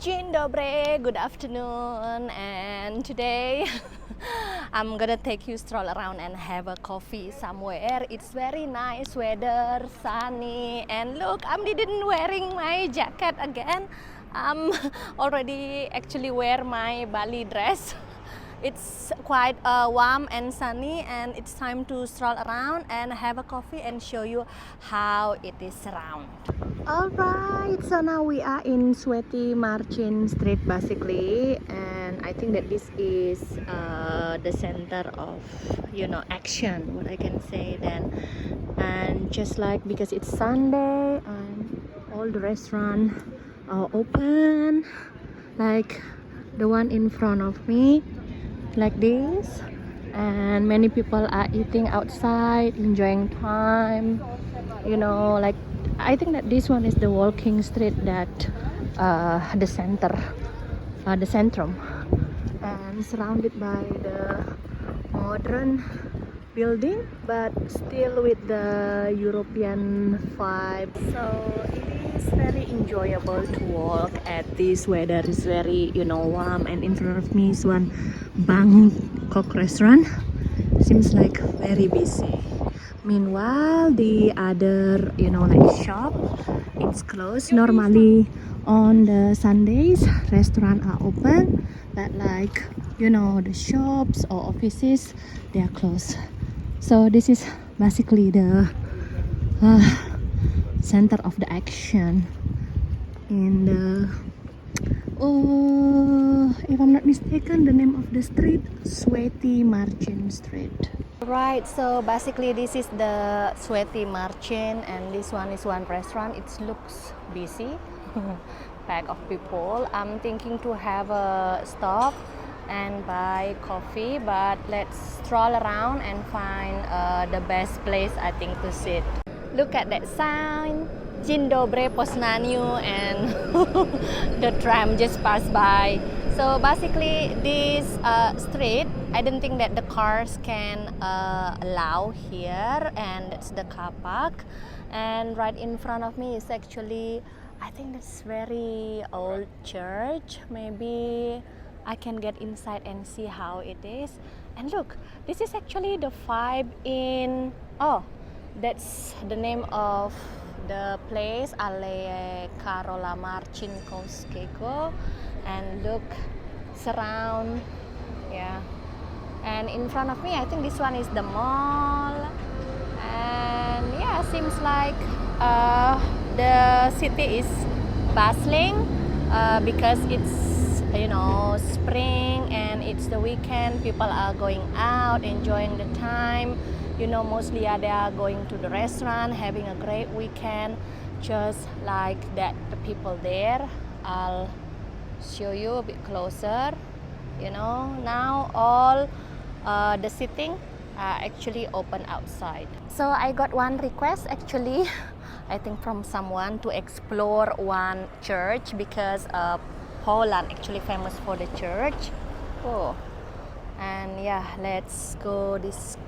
Dzień dobry, good afternoon, and today I'm gonna take you stroll around and have a coffee somewhere. It's very nice weather, sunny, and look, I'm didn't wearing my jacket again. I'm already actually wear my Bali dress. It's quite warm and sunny, and it's time to stroll around and have a coffee and show you how it is around. Alright, so now we are in Sweaty Marcin Street basically, and I think that this is the center of, action, what I can say then. And just like because it's Sunday and all the restaurants are open, like the one in front of me, like this, and many people are eating outside, enjoying time, like I think that this one is the walking street that the center, the centrum, and surrounded by the modern building but still with the European vibe. So it is very enjoyable to walk at this weather. Is very warm, and in front of me is one Bangkok restaurant. Seems like very busy. Meanwhile, the other like shop, it's closed. Normally on the Sundays restaurants are open, but like the shops or offices, they are closed. So this is basically the center of the action in the if I'm not mistaken, the name of the street, Sweaty Marcin Street. Right, so basically this is the Sweaty Marcin, and this one is one restaurant. It looks busy, pack of people. I'm thinking to have a stop and buy coffee, but let's stroll around and find the best place I think to sit. Look at that sign, Dzień dobry, Poznan, and the tram just passed by. So basically this street, I don't think that the cars can allow here, and that's the car park. And right in front of me is actually, I think this very old church. Maybe I can get inside and see how it is. And look, this is actually the vibe in, that's the name of the place, Ale Karola Marcin Koskego. And look, surround, yeah. And in front of me, I think this one is the mall. And yeah, seems like the city is bustling because it's spring and it's the weekend. People are going out, enjoying the time. Mostly they are going to the restaurant, having a great weekend, just like that. The people there, I'll show you a bit closer. Now all the sitting are actually open outside. So I got one request actually, I think from someone, to explore one church, because Poland actually famous for the church. And yeah, let's go this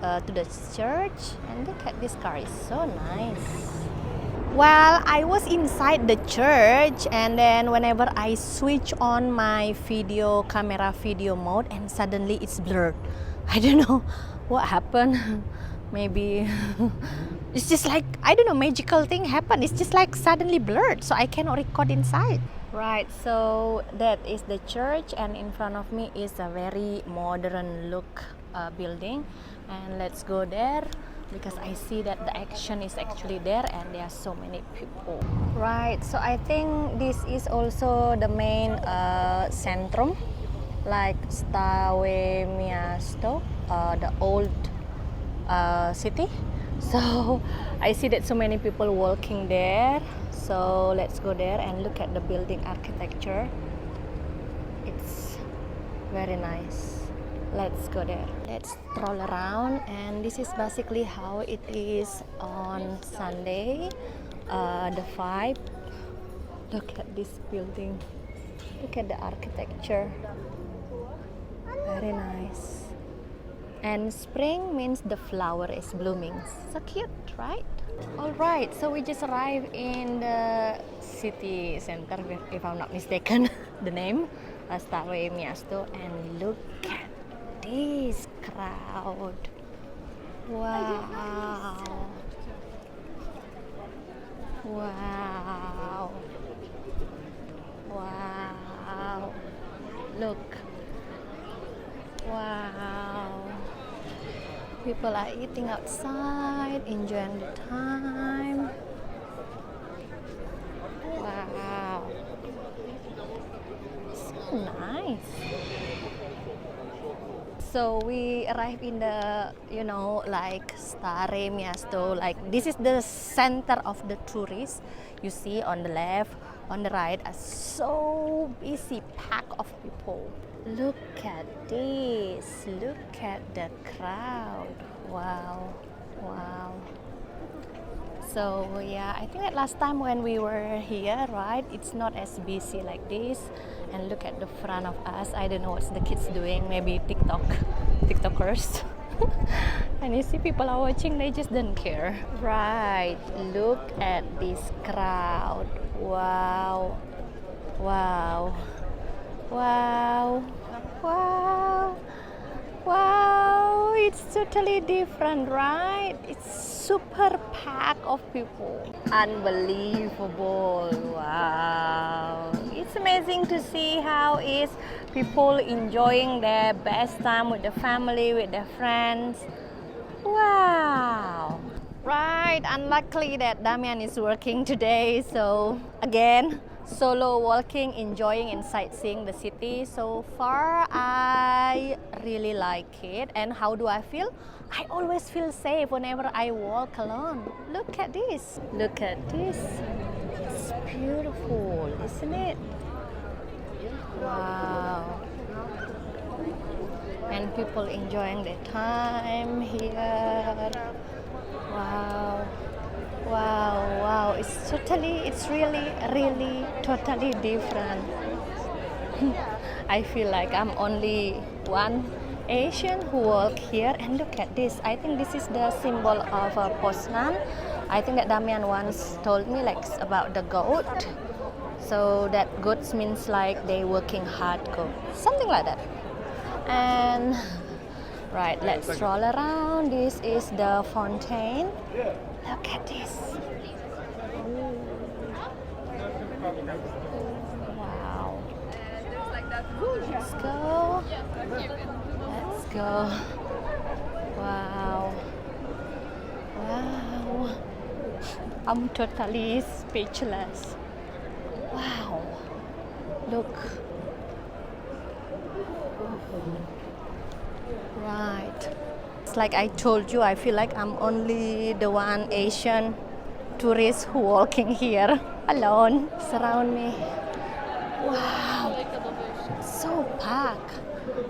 to the church, and look at this car, is so nice. Well, I was inside the church, and then whenever I switch on my camera video mode, and suddenly it's blurred. I don't know what happened. Maybe it's just like, I don't know, magical thing happened. It's just like suddenly blurred, so I cannot record inside. Right, so that is the church, and in front of me is a very modern look building, and let's go there because I see that the action is actually there and there are so many people. Right, so I think this is also the main centrum, like Stałe Miasto, the old city. So I see that so many people walking there. So let's go there and look at the building architecture. It's very nice. Let's go there. Let's stroll around, and this is basically how it is on Sunday. The vibe. Look at this building. Look at the architecture. Very nice. And spring means the flower is blooming. So cute, right? All right, so we just arrived in the city center, if I'm not mistaken, the name, Stare Miasto, and look at this crowd. Wow. Wow. Wow. Look. Wow. People are eating outside, enjoying the time. Wow. So nice. So we arrived in the, like Stare Miasto. Like this is the center of the tourists. You see on the left, on the right, are so busy, pack of people. Look at this. Look at the crowd. Wow. Wow. So yeah, I think that last time when we were here, right, it's not as busy like this. And look at the front of us. I don't know what's the kids doing. Maybe TikTokers. And you see people are watching, they just don't care. Right, look at this crowd. Wow. Wow. Wow. Wow. Wow, it's totally different, right? It's super packed of people. Unbelievable. Wow. It's amazing to see how is people enjoying their best time with the family, with their friends. Wow. Right, unluckily that Damian is working today, so again, solo walking, enjoying and sightseeing the city. So far, I really like it. And how do I feel? I always feel safe whenever I walk alone. Look at this. Look at this. It's beautiful, isn't it? Wow. And people enjoying their time here. Wow. Wow, wow, it's really totally different. I feel like I'm only one Asian who walk here, and look at this. I think this is the symbol of Poznan. I think that Damian once told me like about the goat. So that goats means like they working hard goat, something like that. And right, let's stroll around. This is the fountain. Look at this. Wow. Let's go. Let's go. Wow. Wow. I'm totally speechless. Wow. Look. Right. It's like I told you, I feel like I'm only the one Asian tourist who walking here alone. Surround me. Wow. So packed.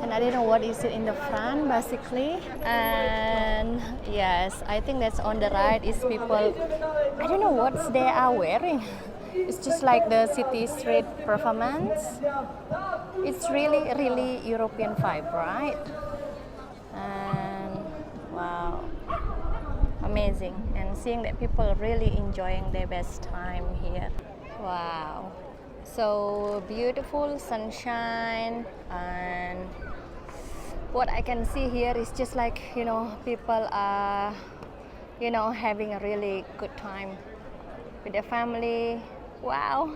And I don't know what is it in the front basically. And yes, I think that's on the right is people, I don't know what they are wearing. It's just like the city street performance. It's really European vibe, right? And wow, amazing. And seeing that people really enjoying their best time here. Wow, so beautiful sunshine. And what I can see here is just like, people are, having a really good time with their family. Wow,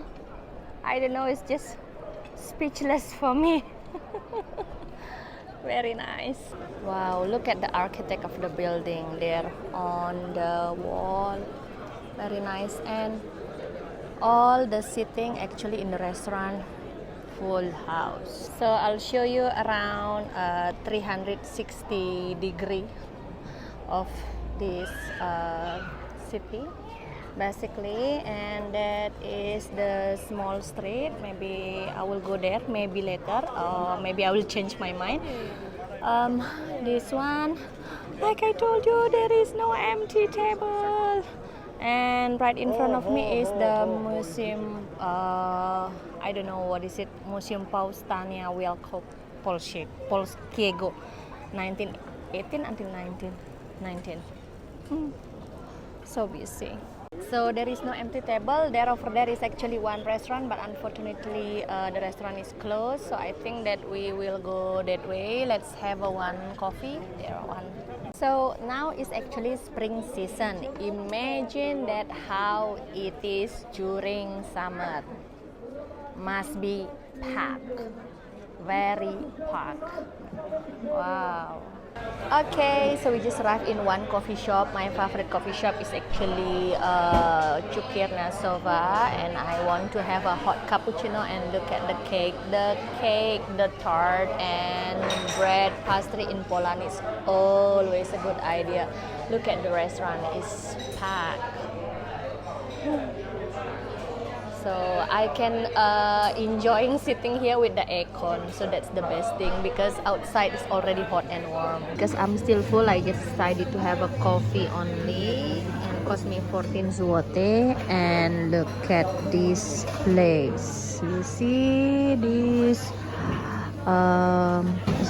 I don't know, it's just speechless for me. Very nice. Wow, look at the architect of the building there on the wall. Very nice. And all the seating actually in the restaurant, full house. So I'll show you around 360 degree of this city basically. And that is the small street. Maybe I will go there maybe later, or maybe I will change my mind. This one, like I told you, there is no empty table. And right in front of me is the museum, I don't know what is it, Museum Powstania Polskiego, 1918 until 1919. So busy. So there is no empty table. There over there is actually one restaurant, but unfortunately the restaurant is closed. So I think that we will go that way. Let's have a one coffee. There are one. So now is actually spring season. Imagine that how it is during summer. Must be packed. Very packed. Wow. Okay, so we just arrived in one coffee shop. My favorite coffee shop is actually Cukirna Sova, and I want to have a hot cappuccino and look at the cake. The tart, and bread pastry in Poland is always a good idea. Look at the restaurant, it's packed. So I can enjoying sitting here with the aircon. So that's the best thing because outside is already hot and warm. Because I'm still full, I just decided to have a coffee only, and it cost me 14 zloty. And look at this place. You see this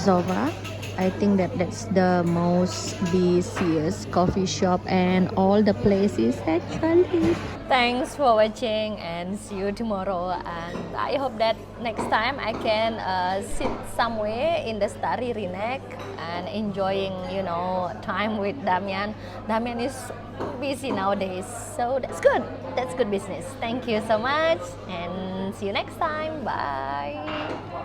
Zova. I think that that's the most busiest coffee shop and all the places actually. Thanks for watching and see you tomorrow, and I hope that next time I can sit somewhere in the Starry Rinek and enjoying time with Damian. Damian is busy nowadays, so that's good business. Thank you so much and see you next time. Bye.